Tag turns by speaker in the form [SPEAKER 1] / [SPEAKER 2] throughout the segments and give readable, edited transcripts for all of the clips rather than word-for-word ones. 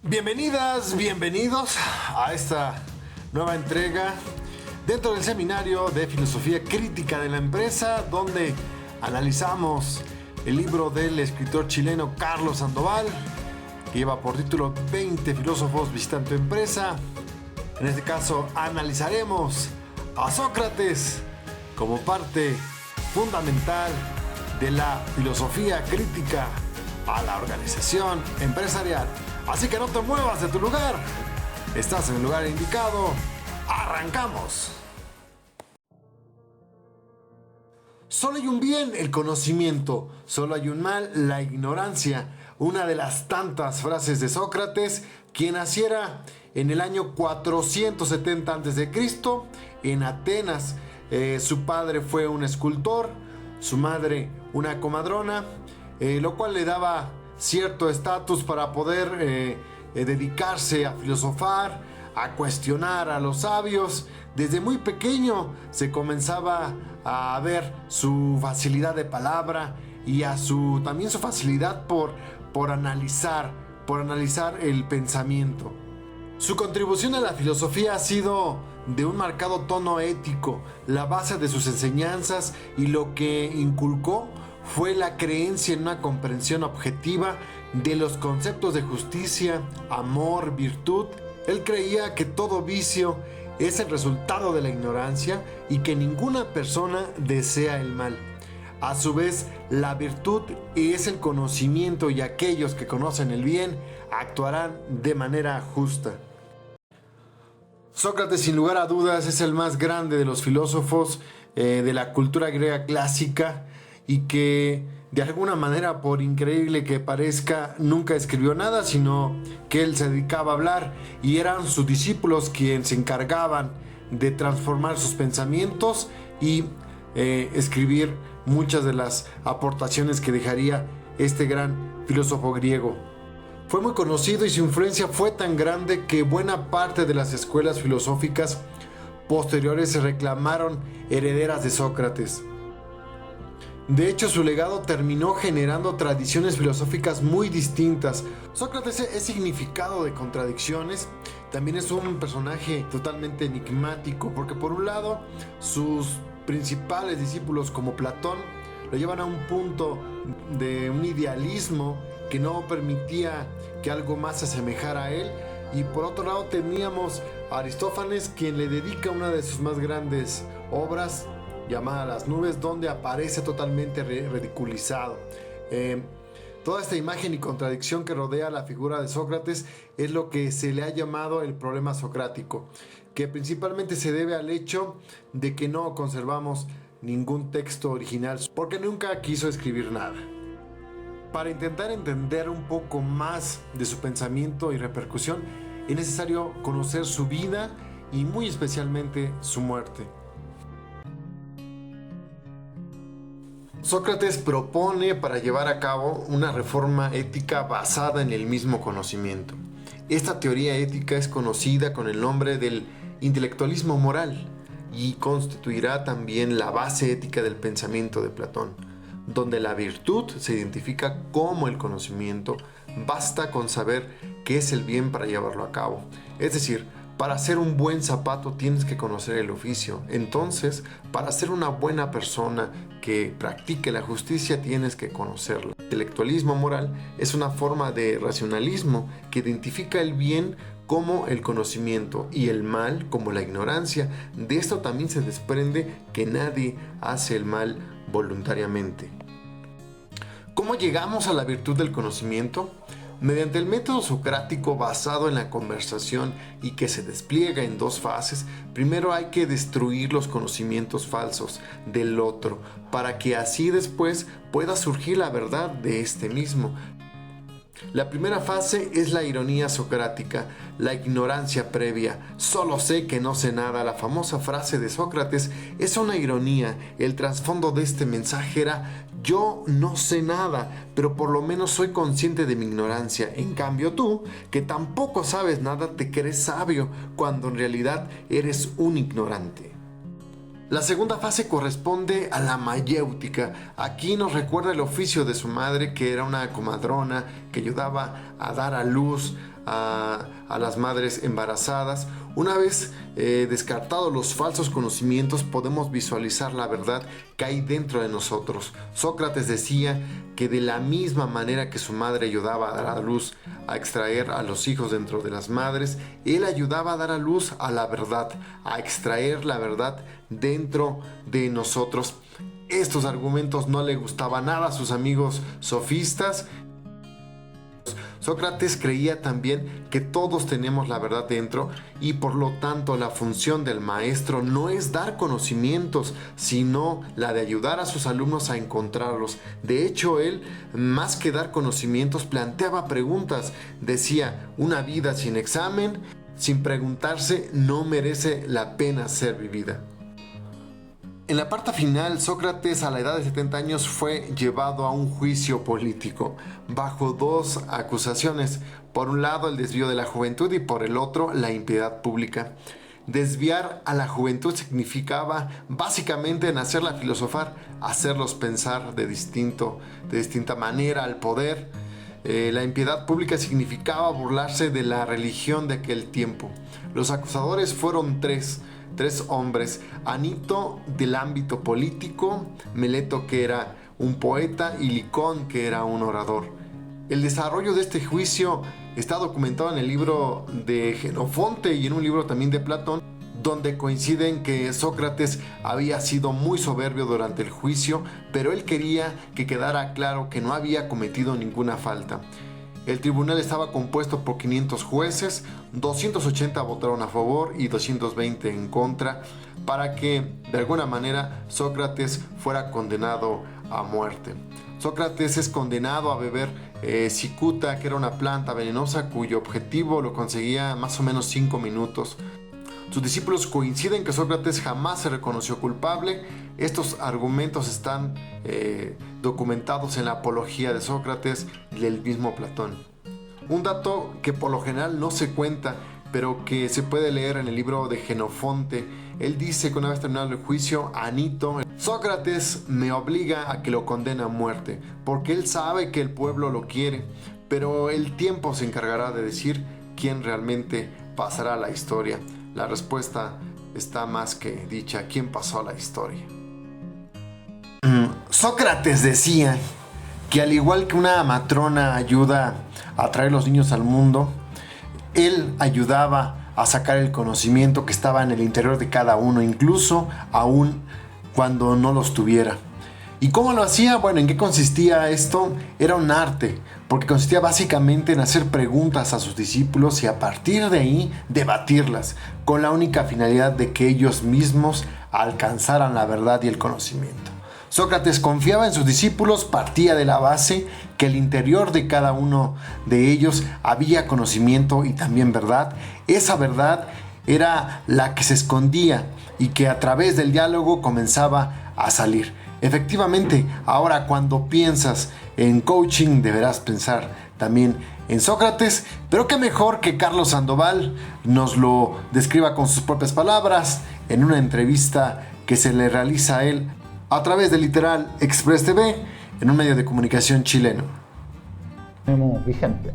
[SPEAKER 1] Bienvenidas, bienvenidos a esta nueva entrega dentro del seminario de filosofía crítica de la empresa, donde analizamos el libro del escritor chileno Carlos Sandoval, que lleva por título 20 filósofos visitan tu empresa. En este caso analizaremos a Sócrates como parte fundamental de la filosofía crítica a la organización empresarial. Así que no te muevas de tu lugar. Estás en el lugar indicado. ¡Arrancamos! Solo hay un bien, el conocimiento. Solo hay un mal, la ignorancia. Una de las tantas frases de Sócrates, quien naciera en el año 470 a.C. en Atenas. Su padre fue un escultor, su madre una comadrona, lo cual le daba cierto estatus para poder dedicarse a filosofar, a cuestionar a los sabios. Desde muy pequeño se comenzaba a ver su facilidad de palabra y también su facilidad por analizar el pensamiento. Su contribución a la filosofía ha sido de un marcado tono ético. La base de sus enseñanzas y lo que inculcó fue la creencia en una comprensión objetiva de los conceptos de justicia, amor, virtud. Él creía que todo vicio es el resultado de la ignorancia y que ninguna persona desea el mal. A su vez, la virtud es el conocimiento y aquellos que conocen el bien actuarán de manera justa. Sócrates, sin lugar a dudas, es el más grande de los filósofos de la cultura griega clásica y que, de alguna manera, por increíble que parezca, nunca escribió nada, sino que él se dedicaba a hablar y eran sus discípulos quienes se encargaban de transformar sus pensamientos y escribir muchas de las aportaciones que dejaría este gran filósofo griego. Fue muy conocido y su influencia fue tan grande que buena parte de las escuelas filosóficas posteriores se reclamaron herederas de Sócrates. De hecho, su legado terminó generando tradiciones filosóficas muy distintas. Sócrates es significado de contradicciones. También es un personaje totalmente enigmático, porque por un lado, sus principales discípulos como Platón lo llevan a un punto de un idealismo que no permitía que algo más se asemejara a él. Y por otro lado teníamos a Aristófanes, quien le dedica una de sus más grandes obras, llamada Las nubes, donde aparece totalmente ridiculizado. Toda esta imagen y contradicción que rodea la figura de Sócrates es lo que se le ha llamado el problema socrático, que principalmente se debe al hecho de que no conservamos ningún texto original, porque nunca quiso escribir nada. Para intentar entender un poco más de su pensamiento y repercusión, es necesario conocer su vida y muy especialmente su muerte. Sócrates propone para llevar a cabo una reforma ética basada en el mismo conocimiento. Esta teoría ética es conocida con el nombre del intelectualismo moral y constituirá también la base ética del pensamiento de Platón, donde la virtud se identifica como el conocimiento. Basta con saber qué es el bien para llevarlo a cabo. Es decir, para hacer un buen zapato tienes que conocer el oficio. Entonces, para ser una buena persona que practique la justicia tienes que conocerla. El intelectualismo moral es una forma de racionalismo que identifica el bien como el conocimiento y el mal como la ignorancia. De esto también se desprende que nadie hace el mal voluntariamente. ¿Cómo llegamos a la virtud del conocimiento? Mediante el método socrático basado en la conversación y que se despliega en dos fases. Primero hay que destruir los conocimientos falsos del otro para que así después pueda surgir la verdad de este mismo. La primera fase es la ironía socrática, la ignorancia previa. Solo sé que no sé nada. La famosa frase de Sócrates es una ironía. El trasfondo de este mensaje era: yo no sé nada, pero por lo menos soy consciente de mi ignorancia. En cambio tú, que tampoco sabes nada, te crees sabio, cuando en realidad eres un ignorante. La segunda fase corresponde a la mayéutica. Aquí nos recuerda el oficio de su madre, que era una comadrona que ayudaba a dar a luz a las madres embarazadas. Una vez descartados los falsos conocimientos, podemos visualizar la verdad que hay dentro de nosotros. Sócrates decía que de la misma manera que su madre ayudaba a dar a luz a extraer a los hijos dentro de las madres, él ayudaba a dar a luz a la verdad, a extraer la verdad dentro de nosotros. Estos argumentos no le gustaban nada a sus amigos sofistas. Sócrates creía también que todos tenemos la verdad dentro y por lo tanto la función del maestro no es dar conocimientos, sino la de ayudar a sus alumnos a encontrarlos. De hecho, él, más que dar conocimientos, planteaba preguntas. Decía, una vida sin examen, sin preguntarse, no merece la pena ser vivida. En la parte final, Sócrates a la edad de 70 años fue llevado a un juicio político bajo dos acusaciones. Por un lado, el desvío de la juventud y por el otro, la impiedad pública. Desviar a la juventud significaba básicamente en hacerla filosofar, hacerlos pensar de distinta manera al poder. La impiedad pública significaba burlarse de la religión de aquel tiempo. Los acusadores fueron tres hombres: Anito, del ámbito político; Meleto, que era un poeta; y Licón, que era un orador. El desarrollo de este juicio está documentado en el libro de Jenofonte y en un libro también de Platón, donde coinciden que Sócrates había sido muy soberbio durante el juicio, pero él quería que quedara claro que no había cometido ninguna falta. El tribunal estaba compuesto por 500 jueces, 280 votaron a favor y 220 en contra, para que de alguna manera Sócrates fuera condenado a muerte. Sócrates es condenado a beber cicuta, que era una planta venenosa cuyo objetivo lo conseguía más o menos 5 minutos. Sus discípulos coinciden que Sócrates jamás se reconoció culpable. Estos argumentos están documentados en la Apología de Sócrates del mismo Platón. Un dato que por lo general no se cuenta, pero que se puede leer en el libro de Jenofonte. Él dice que una vez terminado el juicio, Anito: Sócrates me obliga a que lo condene a muerte, porque él sabe que el pueblo lo quiere, pero el tiempo se encargará de decir quién realmente pasará a la historia. La respuesta está más que dicha: ¿quién pasó a la historia? Sócrates decía que al igual que una matrona ayuda a traer los niños al mundo, él ayudaba a sacar el conocimiento que estaba en el interior de cada uno, incluso aún cuando no los tuviera. ¿Y cómo lo hacía? Bueno, ¿en qué consistía esto? Era un arte, porque consistía básicamente en hacer preguntas a sus discípulos y a partir de ahí debatirlas, con la única finalidad de que ellos mismos alcanzaran la verdad y el conocimiento. Sócrates confiaba en sus discípulos, partía de la base que el interior de cada uno de ellos había conocimiento y también verdad. Esa verdad era la que se escondía y que a través del diálogo comenzaba a salir. Efectivamente, ahora cuando piensas en coaching deberás pensar también en Sócrates, pero qué mejor que Carlos Sandoval nos lo describa con sus propias palabras en una entrevista que se le realiza a él a través de Literal Express TV, en un medio de comunicación chileno.
[SPEAKER 2] Tenemos vigente.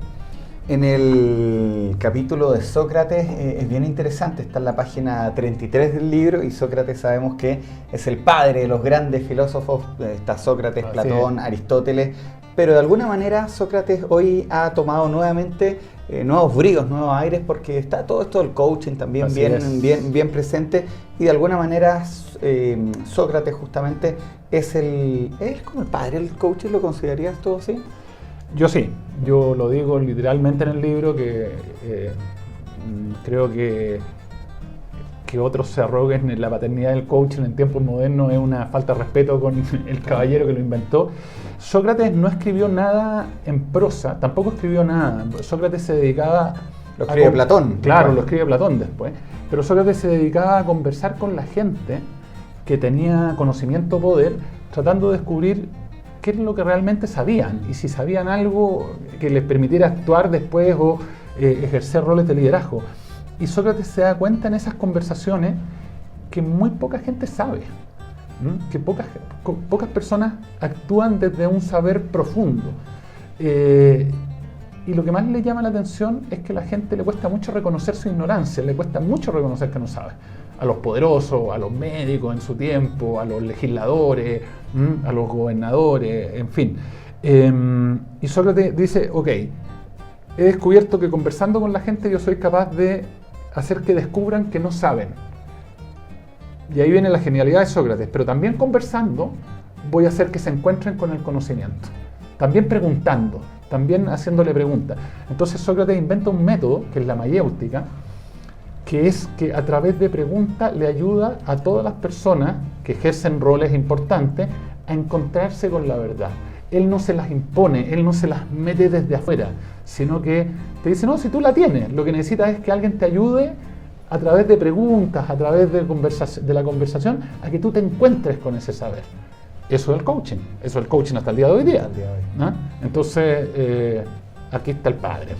[SPEAKER 2] En el capítulo de Sócrates es bien interesante, está en la página 33 del libro, y Sócrates sabemos que es el padre de los grandes filósofos. Está Sócrates, Platón, Aristóteles, pero de alguna manera Sócrates hoy ha tomado nuevamente nuevos bríos, nuevos aires, porque está todo esto del coaching también bien presente, y de alguna manera Sócrates justamente es como el padre del coaching. ¿Lo considerarías tú así?
[SPEAKER 3] Yo sí, yo lo digo literalmente en el libro, que creo que otros se arroguen en la paternidad del coaching en tiempos modernos es una falta de respeto con el caballero que lo inventó. Sócrates no escribió nada en prosa, tampoco escribió nada. Sócrates se dedicaba...
[SPEAKER 2] Lo escribe Platón.
[SPEAKER 3] Claro, lo escribe Platón después. Pero Sócrates se dedicaba a conversar con la gente que tenía conocimiento, poder, tratando de descubrir qué es lo que realmente sabían y si sabían algo que les permitiera actuar después o ejercer roles de liderazgo. Y Sócrates se da cuenta en esas conversaciones que muy poca gente sabe, que pocas personas actúan desde un saber profundo. Y lo que más le llama la atención es que a la gente le cuesta mucho reconocer su ignorancia, le cuesta mucho reconocer que no sabe. A los poderosos, a los médicos en su tiempo, a los legisladores, a los gobernadores, en fin. Y Sócrates dice, ok, he descubierto que conversando con la gente yo soy capaz de hacer que descubran que no saben. Y ahí viene la genialidad de Sócrates, pero también conversando voy a hacer que se encuentren con el conocimiento. También preguntando, también haciéndole preguntas. Entonces Sócrates inventa un método, que es la mayéutica, que es que a través de preguntas le ayuda a todas las personas que ejercen roles importantes a encontrarse con la verdad. Él no se las impone, él no se las mete desde afuera, sino que te dice, no, si tú la tienes, lo que necesitas es que alguien te ayude a través de preguntas, a través de la conversación, a que tú te encuentres con ese saber. Eso es el coaching, eso es el coaching hasta el día de hoy día. ¿No? Entonces, aquí está el padre.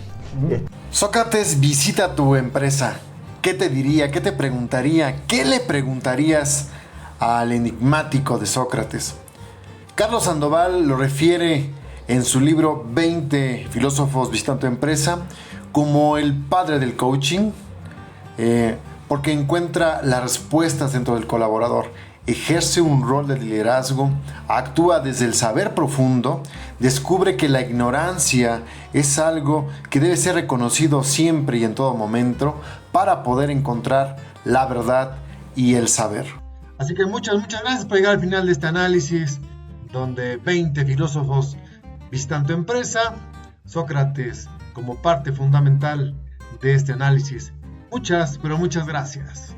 [SPEAKER 1] Sócrates visita tu empresa. ¿Qué te diría? ¿Qué te preguntaría? ¿Qué le preguntarías al enigmático de Sócrates? Carlos Sandoval lo refiere en su libro 20 filósofos visitan tu empresa como el padre del coaching, porque encuentra las respuestas dentro del colaborador, ejerce un rol de liderazgo, actúa desde el saber profundo, descubre que la ignorancia es algo que debe ser reconocido siempre y en todo momento para poder encontrar la verdad y el saber. Así que muchas gracias por llegar al final de este análisis donde 20 filósofos visitan tu empresa, Sócrates como parte fundamental de este análisis. Muchas, pero muchas gracias.